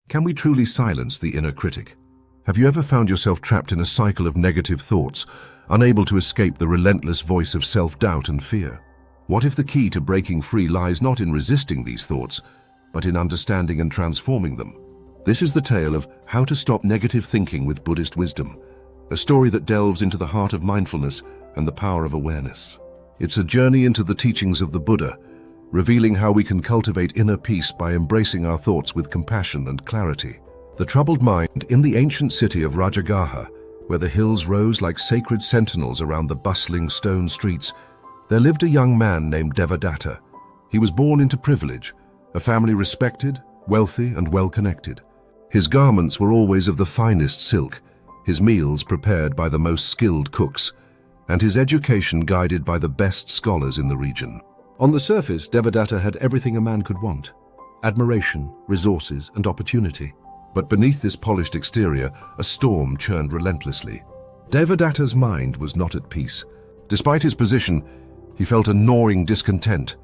Can we truly silence the inner critic? Have you ever found yourself trapped in a cycle of negative thoughts, unable to escape the relentless voice of self-doubt and fear? What if the key to breaking free lies not in resisting these thoughts, but in understanding and transforming them? This is the tale of How to Stop Negative Thinking with Buddhist Wisdom, a story that delves into the heart of mindfulness and the power of awareness. It's a journey into the teachings of the Buddha, revealing how we can cultivate inner peace by embracing our thoughts with compassion and clarity. The troubled mind in the ancient city of Rajagaha, where the hills rose like sacred sentinels around the bustling stone streets, there lived a young man named Devadatta. He was born into privilege, a family respected, wealthy, and well-connected. His garments were always of the finest silk, his meals prepared by the most skilled cooks, and his education guided by the best scholars in the region. On the surface, Devadatta had everything a man could want: admiration, resources, and opportunity. But beneath this polished exterior, a storm churned relentlessly. Devadatta's mind was not at peace. Despite his position, he felt a gnawing discontent,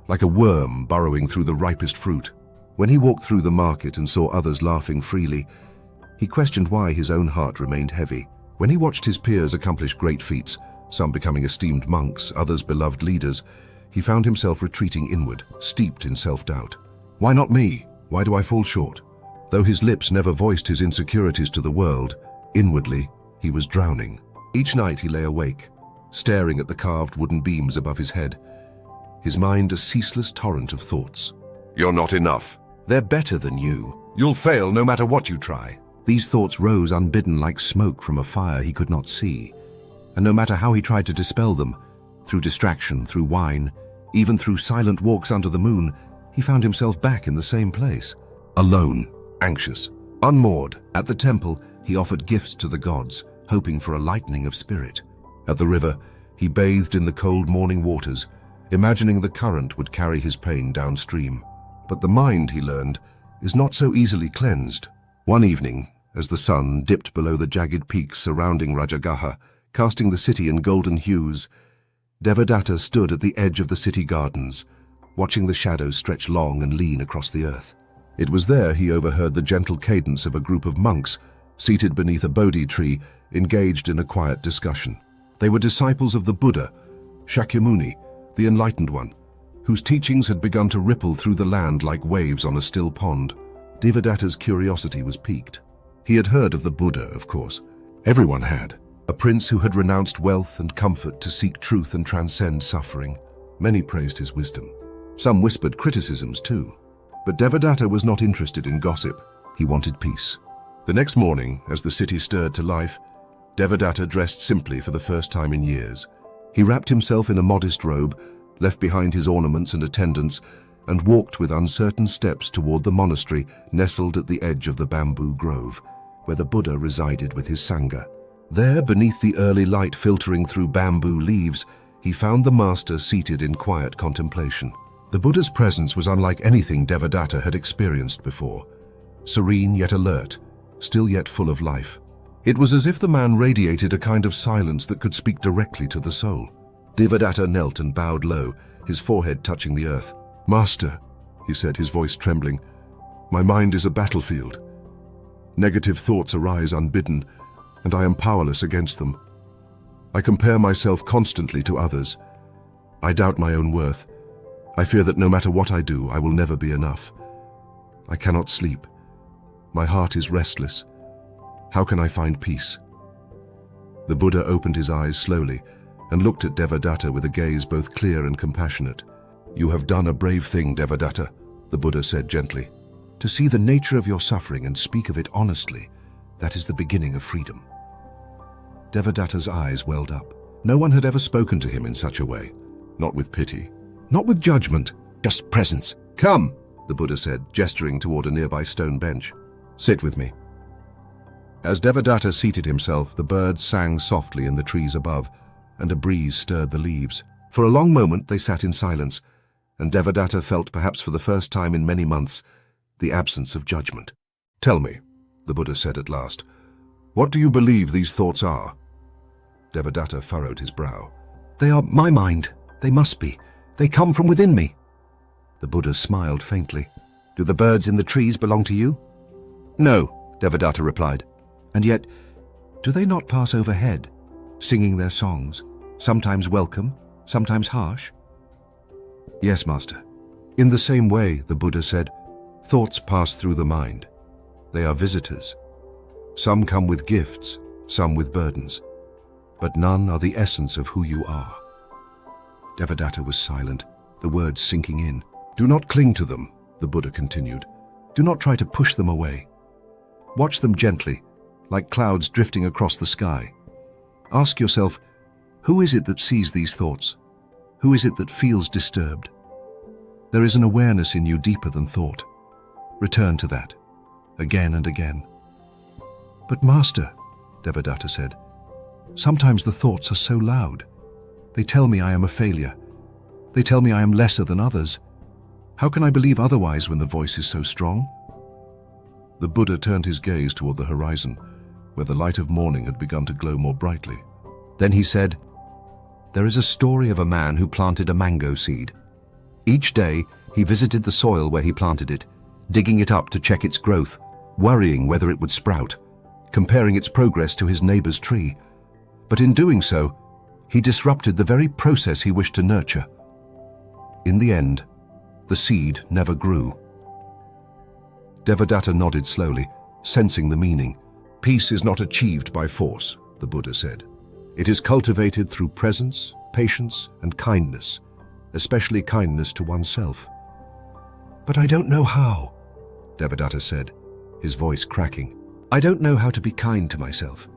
like a worm burrowing through the ripest fruit. When he walked through the market and saw others laughing freely, he questioned why his own heart remained heavy. When he watched his peers accomplish great feats, some becoming esteemed monks, others beloved leaders, he found himself retreating inward, steeped in self-doubt. Why not me? Why do I fall short? Though his lips never voiced his insecurities to the world, inwardly, he was drowning. Each night he lay awake, staring at the carved wooden beams above his head, his mind a ceaseless torrent of thoughts. You're not enough. They're better than you. You'll fail no matter what you try. These thoughts rose unbidden like smoke from a fire he could not see, and no matter how he tried to dispel them, through distraction, through wine, even through silent walks under the moon, he found himself back in the same place. Alone, anxious, unmoored. At the temple, he offered gifts to the gods, hoping for a lightening of spirit. At the river, he bathed in the cold morning waters, imagining the current would carry his pain downstream. But the mind, he learned, is not so easily cleansed. One evening, as the sun dipped below the jagged peaks surrounding Rajagaha, casting the city in golden hues, Devadatta stood at the edge of the city gardens, watching the shadows stretch long and lean across the earth. It was there he overheard the gentle cadence of a group of monks, seated beneath a Bodhi tree, engaged in a quiet discussion. They were disciples of the Buddha, Shakyamuni, the Enlightened One, whose teachings had begun to ripple through the land like waves on a still pond. Devadatta's curiosity was piqued. He had heard of the Buddha, of course. Everyone had. A prince who had renounced wealth and comfort to seek truth and transcend suffering. Many praised his wisdom. Some whispered criticisms too. But Devadatta was not interested in gossip. He wanted peace. The next morning, as the city stirred to life, Devadatta dressed simply for the first time in years. He wrapped himself in a modest robe, left behind his ornaments and attendants, and walked with uncertain steps toward the monastery nestled at the edge of the bamboo grove, where the Buddha resided with his Sangha. There, beneath the early light filtering through bamboo leaves, he found the master seated in quiet contemplation. The Buddha's presence was unlike anything Devadatta had experienced before. Serene yet alert, still yet full of life. It was as if the man radiated a kind of silence that could speak directly to the soul. Devadatta knelt and bowed low, his forehead touching the earth. "Master," he said, his voice trembling, "my mind is a battlefield. Negative thoughts arise unbidden, and I am powerless against them. I compare myself constantly to others. I doubt my own worth. I fear that no matter what I do, I will never be enough. I cannot sleep. My heart is restless. How can I find peace?" The Buddha opened his eyes slowly and looked at Devadatta with a gaze both clear and compassionate. "You have done a brave thing, Devadatta," the Buddha said gently. "To see the nature of your suffering and speak of it honestly, that is the beginning of freedom." Devadatta's eyes welled up. No one had ever spoken to him in such a way. Not with pity, not with judgment, just presence. "Come," the Buddha said, gesturing toward a nearby stone bench. "Sit with me." As Devadatta seated himself, the birds sang softly in the trees above, and a breeze stirred the leaves. For a long moment they sat in silence, and Devadatta felt, perhaps for the first time in many months, the absence of judgment. "Tell me," the Buddha said at last, "what do you believe these thoughts are?" Devadatta furrowed his brow. "They are my mind. They must be. They come from within me." The Buddha smiled faintly. "Do the birds in the trees belong to you?" No, Devadatta replied. And yet, do they not pass overhead, singing their songs, sometimes welcome, sometimes harsh? Yes, Master. In the same way, the Buddha said, thoughts pass through the mind. They are visitors. Some come with gifts, some with burdens, but none are the essence of who you are. Devadatta was silent, the words sinking in. Do not cling to them, the Buddha continued. Do not try to push them away. Watch them gently, like clouds drifting across the sky. Ask yourself, who is it that sees these thoughts? Who is it that feels disturbed? There is an awareness in you deeper than thought. Return to that, again and again. But Master, Devadatta said, sometimes the thoughts are so loud. They tell me I am a failure. They tell me I am lesser than others. How can I believe otherwise when the voice is so strong? The Buddha turned his gaze toward the horizon, where the light of morning had begun to glow more brightly. Then he said, there is a story of a man who planted a mango seed. Each day, he visited the soil where he planted it, digging it up to check its growth, worrying whether it would sprout, comparing its progress to his neighbor's tree. But in doing so, he disrupted the very process he wished to nurture. In the end, the seed never grew. Devadatta nodded slowly, sensing the meaning. Peace is not achieved by force, the Buddha said. It is cultivated through presence, patience, and kindness, especially kindness to oneself. But I don't know how, Devadatta said, his voice cracking. I don't know how to be kind to myself.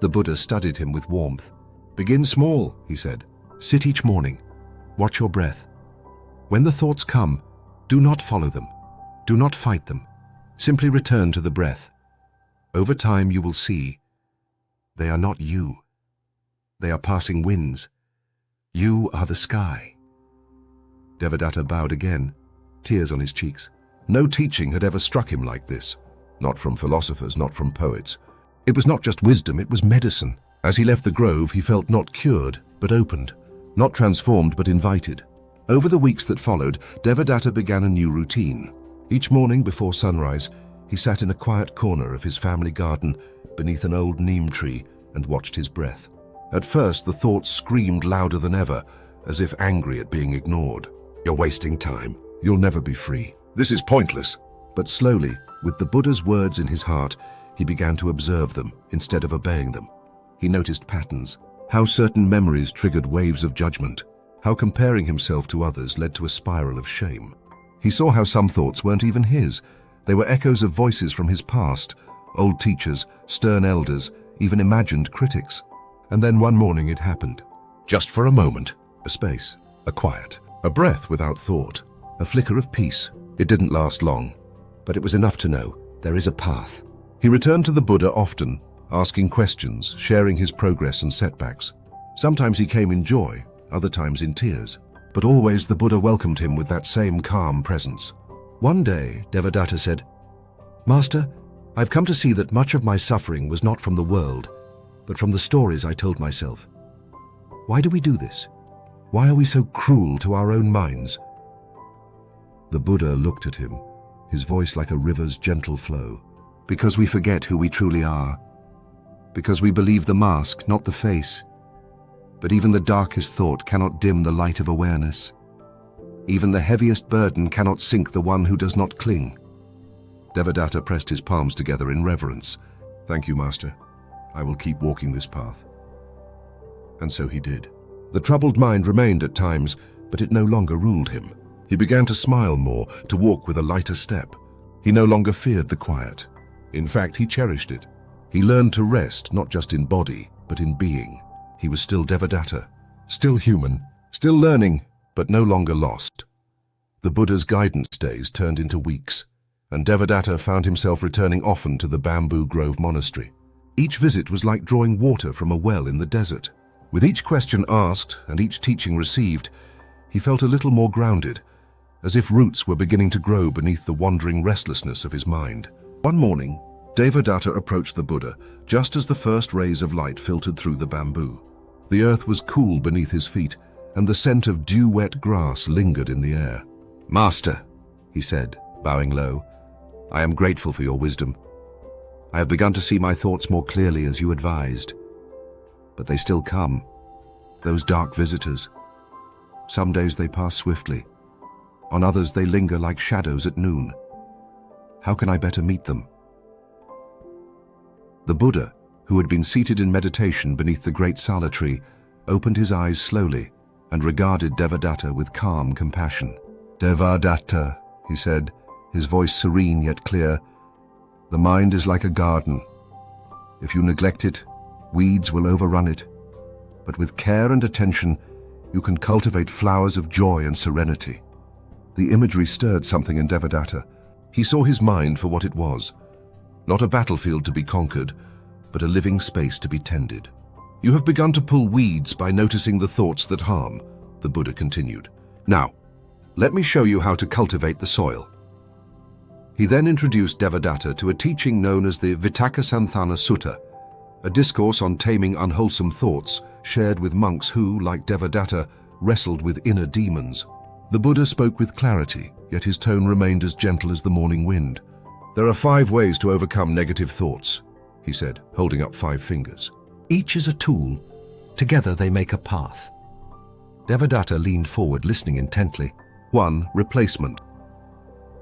The Buddha studied him with warmth. Begin small, he said. Sit each morning. Watch your breath. When the thoughts come, do not follow them. Do not fight them. Simply return to the breath. Over time you will see they are not you. They are passing winds. You are the sky. Devadatta bowed again, tears on his cheeks. No teaching had ever struck him like this. Not from philosophers, not from poets. It was not just wisdom, it was medicine. As he left the grove, he felt not cured, but opened. Not transformed, but invited. Over the weeks that followed, Devadatta began a new routine. Each morning before sunrise, he sat in a quiet corner of his family garden beneath an old neem tree and watched his breath. At first, the thoughts screamed louder than ever, as if angry at being ignored. You're wasting time. You'll never be free. This is pointless. But slowly, with the Buddha's words in his heart, he began to observe them instead of obeying them. He noticed patterns, how certain memories triggered waves of judgment, how comparing himself to others led to a spiral of shame. He saw how some thoughts weren't even his. They were echoes of voices from his past, old teachers, stern elders, even imagined critics. And then one morning it happened. Just for a moment, a space, a quiet, a breath without thought, a flicker of peace. It didn't last long, but it was enough to know there is a path. He returned to the Buddha often, asking questions, sharing his progress and setbacks. Sometimes he came in joy, other times in tears, but always the Buddha welcomed him with that same calm presence. One day, Devadatta said, Master, I've come to see that much of my suffering was not from the world, but from the stories I told myself. Why do we do this? Why are we so cruel to our own minds? The Buddha looked at him, his voice like a river's gentle flow. Because we forget who we truly are. Because we believe the mask, not the face. But even the darkest thought cannot dim the light of awareness. Even the heaviest burden cannot sink the one who does not cling. Devadatta pressed his palms together in reverence. Thank you, Master. I will keep walking this path. And so he did. The troubled mind remained at times, but it no longer ruled him. He began to smile more, to walk with a lighter step. He no longer feared the quiet. In fact, he cherished it. He learned to rest not just in body, but in being. He was still Devadatta, still human, still learning, but no longer lost. The Buddha's guidance days turned into weeks, and Devadatta found himself returning often to the Bamboo Grove Monastery. Each visit was like drawing water from a well in the desert. With each question asked and each teaching received, he felt a little more grounded, as if roots were beginning to grow beneath the wandering restlessness of his mind. One morning, Devadatta approached the Buddha just as the first rays of light filtered through the bamboo. The earth was cool beneath his feet, and the scent of dew-wet grass lingered in the air. Master, he said, bowing low, I am grateful for your wisdom. I have begun to see my thoughts more clearly as you advised. But they still come, those dark visitors. Some days they pass swiftly. On others they linger like shadows at noon. How can I better meet them? The Buddha, who had been seated in meditation beneath the great sala tree, opened his eyes slowly and regarded Devadatta with calm compassion. "Devadatta," he said, his voice serene yet clear, "the mind is like a garden. If you neglect it, weeds will overrun it. But with care and attention, you can cultivate flowers of joy and serenity." The imagery stirred something in Devadatta. He saw his mind for what it was, not a battlefield to be conquered, but a living space to be tended. "You have begun to pull weeds by noticing the thoughts that harm," the Buddha continued. "Now, let me show you how to cultivate the soil." He then introduced Devadatta to a teaching known as the Vitakkasanthana Sutta, a discourse on taming unwholesome thoughts shared with monks who, like Devadatta, wrestled with inner demons. The Buddha spoke with clarity, yet his tone remained as gentle as the morning wind. "There are 5 ways to overcome negative thoughts," he said, holding up 5 fingers. "Each is a tool. Together they make a path." Devadatta leaned forward, listening intently. 1. Replacement.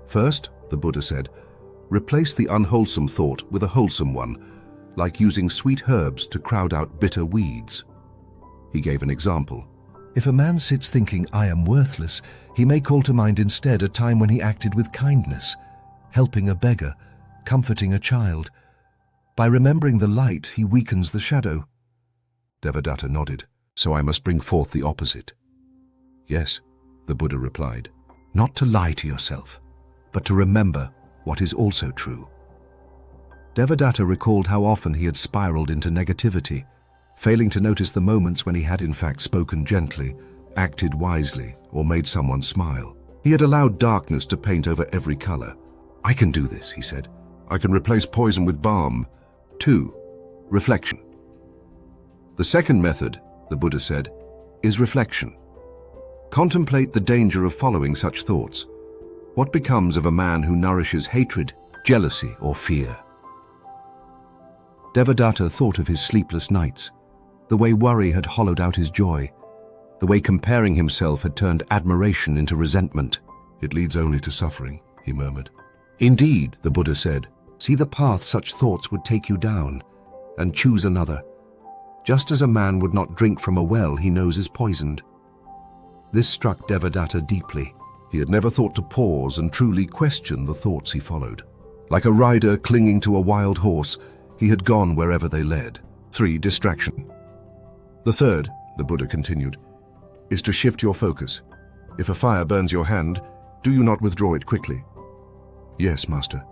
"First," the Buddha said, "replace the unwholesome thought with a wholesome one, like using sweet herbs to crowd out bitter weeds." He gave an example. "If a man sits thinking, 'I am worthless,' he may call to mind instead a time when he acted with kindness, helping a beggar, comforting a child. By remembering the light, he weakens the shadow." Devadatta nodded. "So I must bring forth the opposite." "Yes," the Buddha replied. "Not to lie to yourself, but to remember what is also true." Devadatta recalled how often he had spiraled into negativity, failing to notice the moments when he had in fact spoken gently, acted wisely, or made someone smile. He had allowed darkness to paint over every color. "I can do this," he said. "I can replace poison with balm." 2. Reflection. The second method, the Buddha said, is reflection. Contemplate the danger of following such thoughts. What becomes of a man who nourishes hatred, jealousy, or fear? Devadatta thought of his sleepless nights, the way worry had hollowed out his joy, the way comparing himself had turned admiration into resentment. "It leads only to suffering," he murmured. "Indeed," the Buddha said, "see the path such thoughts would take you down, and choose another. Just as a man would not drink from a well he knows is poisoned." This struck Devadatta deeply. He had never thought to pause and truly question the thoughts he followed. Like a rider clinging to a wild horse, he had gone wherever they led. 3. Distraction. The third, the Buddha continued, is to shift your focus. If a fire burns your hand, do you not withdraw it quickly? "Yes, Master."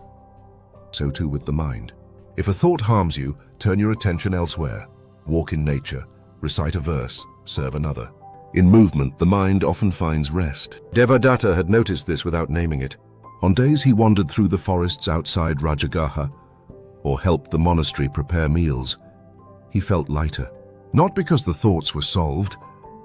So too with the mind. If a thought harms you, turn your attention elsewhere. Walk in nature, recite a verse, serve another. In movement, the mind often finds rest. Devadatta had noticed this without naming it. On days he wandered through the forests outside Rajagaha, or helped the monastery prepare meals, he felt lighter. Not because the thoughts were solved,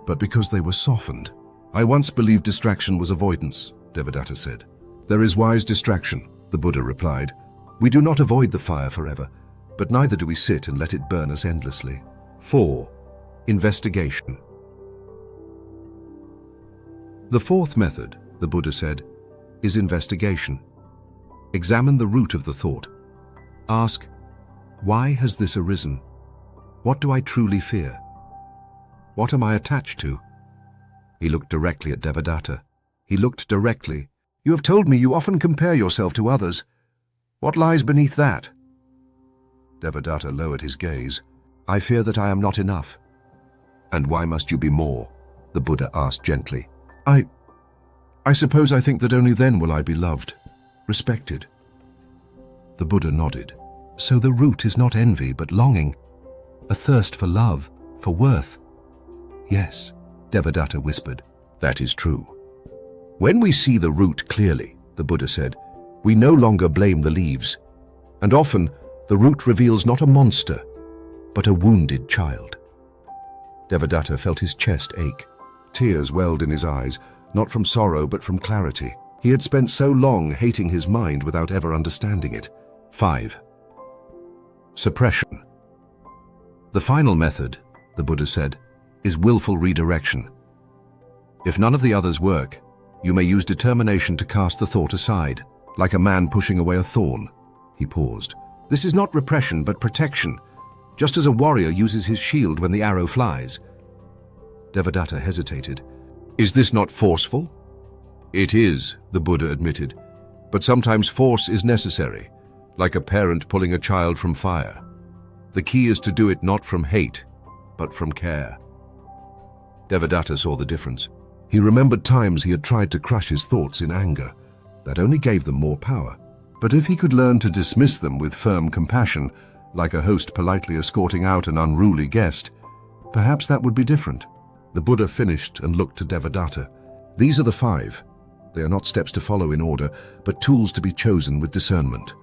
but because they were softened. "I once believed distraction was avoidance," Devadatta said. "There is wise distraction," the Buddha replied. "We do not avoid the fire forever, but neither do we sit and let it burn us endlessly." 4. Investigation. The fourth method, the Buddha said, is investigation. Examine the root of the thought. Ask, why has this arisen? What do I truly fear? What am I attached to? He looked directly at Devadatta. He looked directly. "You have told me you often compare yourself to others. What lies beneath that?" Devadatta lowered his gaze. "I fear that I am not enough." "And why must you be more?" the Buddha asked gently. I suppose I think that only then will I be loved, respected." The Buddha nodded. "So the root is not envy, but longing, a thirst for love, for worth." "Yes," Devadatta whispered. "That is true. When we see the root clearly," the Buddha said, "we no longer blame the leaves. And often, the root reveals not a monster, but a wounded child." Devadatta felt his chest ache. Tears welled in his eyes, not from sorrow but from clarity. He had spent so long hating his mind without ever understanding it. 5. Suppression. The final method, the Buddha said, is willful redirection. If none of the others work, you may use determination to cast the thought aside, like a man pushing away a thorn. He paused. This is not repression, but protection, just as a warrior uses his shield when the arrow flies. Devadatta hesitated. Is this not forceful? It is, the Buddha admitted, but sometimes force is necessary, like a parent pulling a child from fire. The key is to do it not from hate, but from care. Devadatta saw the difference. He remembered times he had tried to crush his thoughts in anger. That only gave them more power. But if he could learn to dismiss them with firm compassion, like a host politely escorting out an unruly guest, perhaps that would be different. The Buddha finished and looked to Devadatta. These are the 5. They are not steps to follow in order, but tools to be chosen with discernment.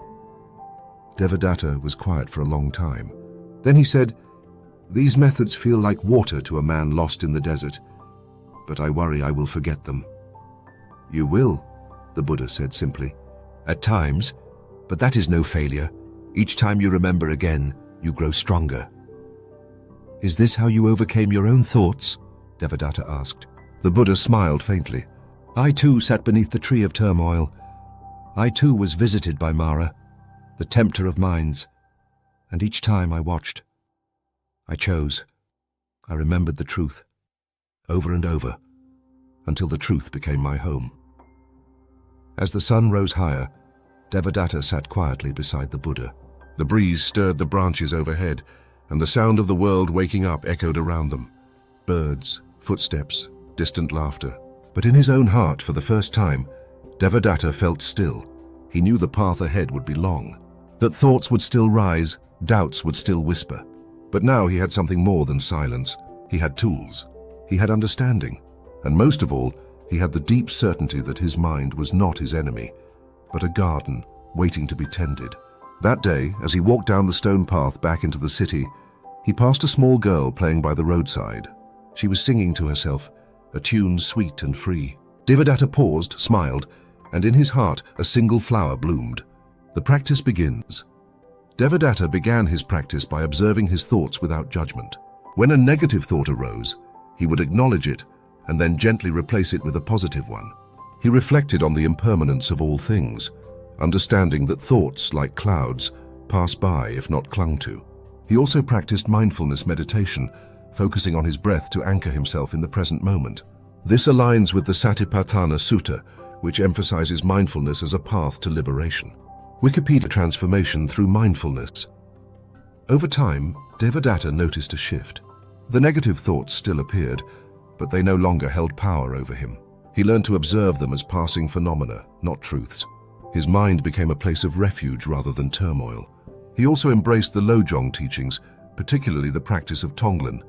Devadatta was quiet for a long time. Then he said, These methods feel like water to a man lost in the desert, but I worry I will forget them. You will, the Buddha said simply. At times, but that is no failure. Each time you remember again, you grow stronger. Is this how you overcame your own thoughts? Devadatta asked. The Buddha smiled faintly. I too sat beneath the tree of turmoil. I too was visited by Mara, the tempter of minds, and each time I watched. I chose. I remembered the truth, over and over, until the truth became my home. As the sun rose higher, Devadatta sat quietly beside the Buddha. The breeze stirred the branches overhead, and the sound of the world waking up echoed around them. Birds, footsteps, distant laughter. But in his own heart, for the first time, Devadatta felt still. He knew the path ahead would be long, that thoughts would still rise, doubts would still whisper. But now he had something more than silence. He had tools. He had understanding. And most of all, he had the deep certainty that his mind was not his enemy, but a garden waiting to be tended. That day, as he walked down the stone path back into the city, he passed a small girl playing by the roadside. She was singing to herself, a tune sweet and free. Devadatta paused, smiled, and in his heart a single flower bloomed. The practice begins. Devadatta began his practice by observing his thoughts without judgment. When a negative thought arose, he would acknowledge it and then gently replace it with a positive one. He reflected on the impermanence of all things, understanding that thoughts, like clouds, pass by if not clung to. He also practiced mindfulness meditation, focusing on his breath to anchor himself in the present moment. This aligns with the Satipatthana Sutta, which emphasizes mindfulness as a path to liberation. Wikipedia transformation through mindfulness. Over time, Devadatta noticed a shift. The negative thoughts still appeared, but they no longer held power over him. He learned to observe them as passing phenomena, not truths. His mind became a place of refuge rather than turmoil. He also embraced the Lojong teachings, particularly the practice of Tonglen,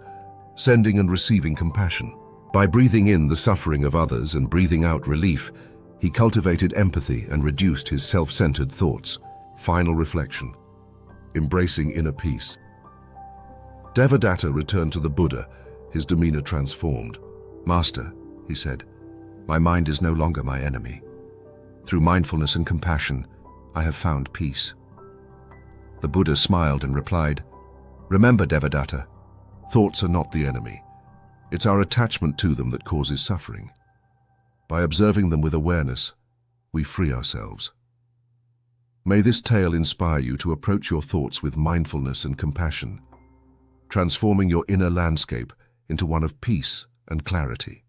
sending and receiving compassion. By breathing in the suffering of others and breathing out relief, he cultivated empathy and reduced his self-centered thoughts. Final reflection. Embracing inner peace. Devadatta returned to the Buddha, his demeanor transformed. Master, he said, my mind is no longer my enemy. Through mindfulness and compassion, I have found peace. The Buddha smiled and replied, Remember, Devadatta, thoughts are not the enemy. It's our attachment to them that causes suffering. By observing them with awareness, we free ourselves. May this tale inspire you to approach your thoughts with mindfulness and compassion, transforming your inner landscape into one of peace and clarity.